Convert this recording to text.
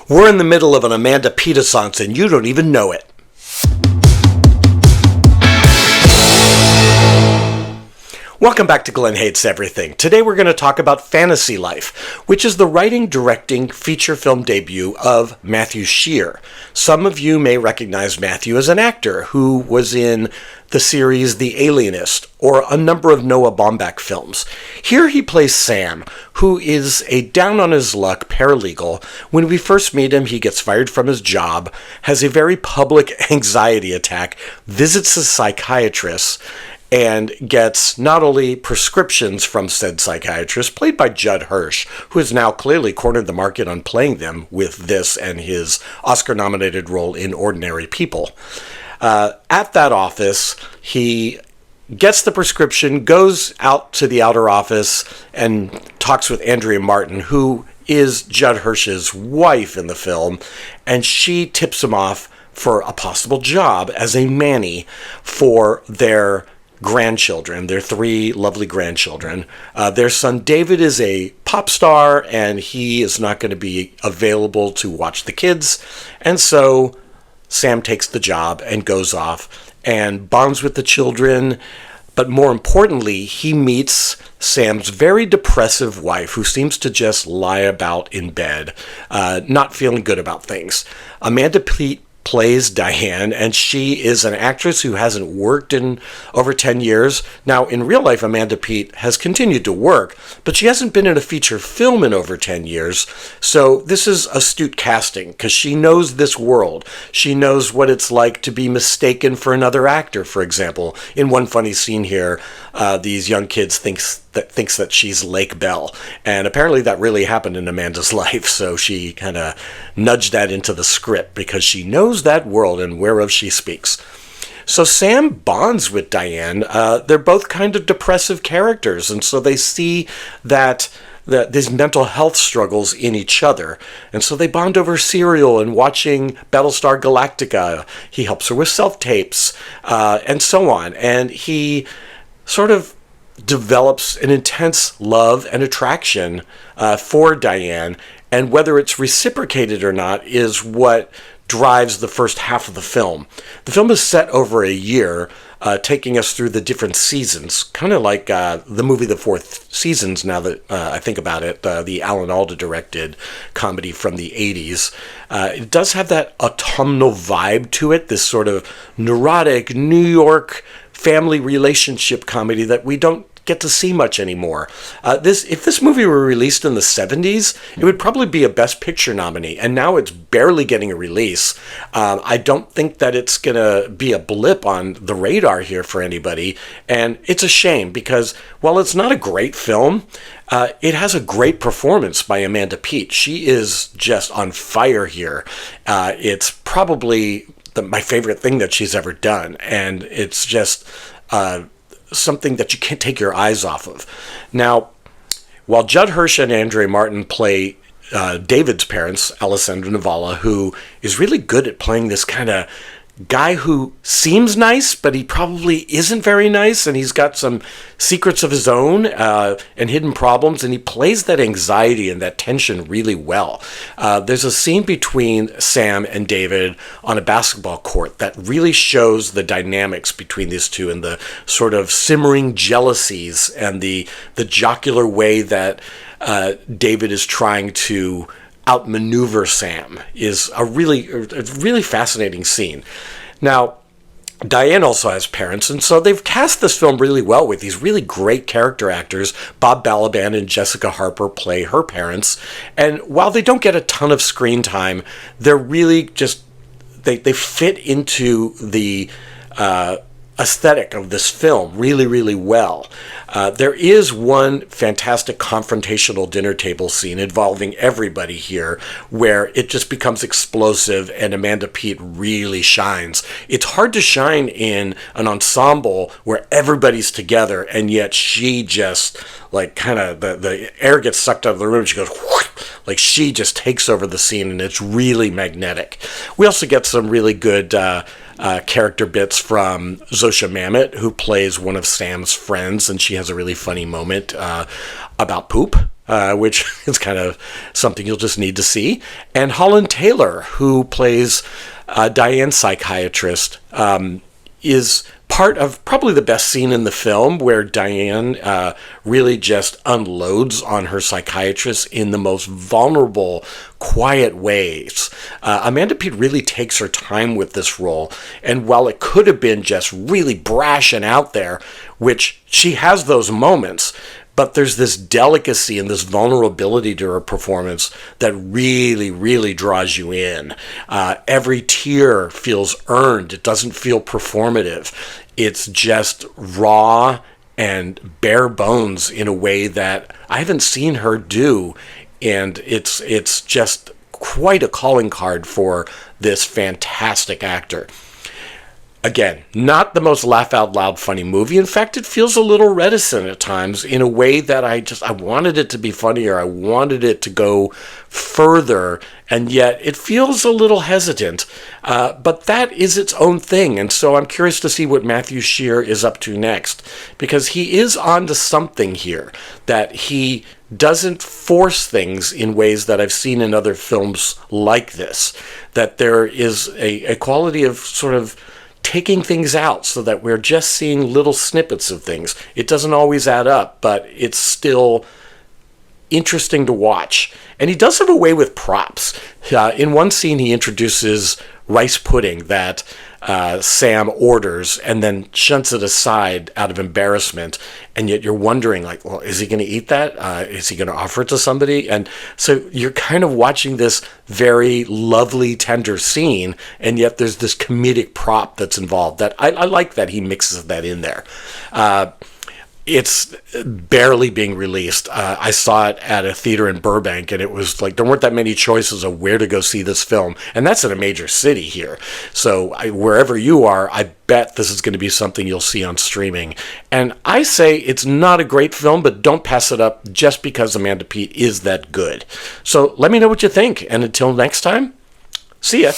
We're in the middle of an Amanda Peet and you don't even know it. Welcome back to Glenn Hates Everything. Today we're going to talk about Fantasy Life, which is the writing, directing, feature film debut of Matthew Scheer. Some of you may recognize Matthew as an actor who was in the series The Alienist or a number of Noah Baumbach films. Here he plays Sam, who is a down-on-his-luck paralegal. When we first meet him, he gets fired from his job, has a very public anxiety attack, visits a psychiatrist, and gets not only prescriptions from said psychiatrist, played by Judd Hirsch, who has now clearly cornered the market on playing them with this and his Oscar-nominated role in Ordinary People. At that office, he gets the prescription, goes out to the outer office, and talks with Andrea Martin, who is Judd Hirsch's wife in the film, and she tips him off for a possible job as a manny for their grandchildren, their three lovely grandchildren. Their son David is a pop star, and he is not going to be available to watch the kids. And so Sam takes the job and goes off and bonds with the children. But more importantly, he meets Sam's very depressive wife, who seems to just lie about in bed, not feeling good about things. Amanda Peet plays Diane, and she is an actress who hasn't worked in over 10 years. Now, in real life, Amanda Peet has continued to work, but she hasn't been in a feature film in over 10 years. So this is astute casting, because she knows this world. She knows what it's like to be mistaken for another actor, for example. In one funny scene here, these young kids thinks that she's Lake Bell. And apparently that really happened in Amanda's life, so she kind of nudged that into the script because she knows that world and whereof she speaks. So Sam bonds with Diane. They're both kind of depressive characters, and so they see that these mental health struggles in each other. And so they bond over cereal and watching Battlestar Galactica. He helps her with self-tapes, and so on. And he sort of develops an intense love and attraction for Diane, and whether it's reciprocated or not is what drives the first half of the film. The film is set over a year, taking us through the different seasons, kind of like the movie The Four Seasons, now that I think about it, the Alan Alda directed comedy from the 80s. It does have that autumnal vibe to it, this sort of neurotic New York family relationship comedy that we don't get to see much anymore. If this movie were released in the 70s, it would probably be a Best Picture nominee, and now it's barely getting a release. I don't think that it's going to be a blip on the radar here for anybody, and it's a shame because while it's not a great film, it has a great performance by Amanda Peet. She is just on fire here. It's probably my favorite thing that she's ever done, and it's just something that you can't take your eyes off of. Now, while Judd Hirsch and Andrea Martin play David's parents, Alessandro Nivola, who is really good at playing this kind of guy who seems nice, but he probably isn't very nice, and he's got some secrets of his own and hidden problems, and he plays that anxiety and that tension really well. There's a scene between Sam and David on a basketball court that really shows the dynamics between these two and the sort of simmering jealousies and the jocular way that David is trying to outmaneuver Sam is a really fascinating scene. Now, Diane also has parents, and so they've cast this film really well with these really great character actors. Bob Balaban and Jessica Harper play her parents, and while they don't get a ton of screen time, they're really just they fit into the aesthetic of this film really, really well. There is one fantastic confrontational dinner table scene involving everybody here where it just becomes explosive and Amanda Peet really shines. It's hard to shine in an ensemble where everybody's together and yet she just like kind of the air gets sucked out of the room and she goes whoosh, like she just takes over the scene and it's really magnetic. We also get some really good character bits from Zosha Mamet, who plays one of Sam's friends, and she has a really funny moment about poop. which is kind of something you'll just need to see. And Holland Taylor, who plays Diane's psychiatrist, is part of probably the best scene in the film, where Diane really just unloads on her psychiatrist in the most vulnerable, quiet ways. Amanda Peet really takes her time with this role, and while it could have been just really brash and out there, which she has those moments, but there's this delicacy and this vulnerability to her performance that really, really draws you in. Every tear feels earned. It doesn't feel performative. It's just raw and bare bones in a way that I haven't seen her do. And it's just quite a calling card for this fantastic actor. Again, not the most laugh-out-loud funny movie. In fact, it feels a little reticent at times in a way that I wanted it to be funnier. I wanted it to go further, and yet it feels a little hesitant. But that is its own thing, and so I'm curious to see what Matthew Scheer is up to next, because he is on to something here, that he doesn't force things in ways that I've seen in other films like this, that there is a quality of sort of taking things out so that we're just seeing little snippets of things. It doesn't always add up, but it's still interesting to watch. And he does have a way with props. In one scene, he introduces rice pudding that Sam orders and then shunts it aside out of embarrassment. And yet you're wondering, like, well, is he going to eat that? Is he going to offer it to somebody? And so you're kind of watching this very lovely, tender scene, and yet there's this comedic prop that's involved. That I like that he mixes that in there. It's barely being released. I saw it at a theater in Burbank, and it was like there weren't that many choices of where to go see this film, and that's in a major city here. So wherever you are, I bet this is going to be something you'll see on streaming. And I say it's not a great film, but don't pass it up just because Amanda Peet is that good. So let me know what you think, and until next time, see ya.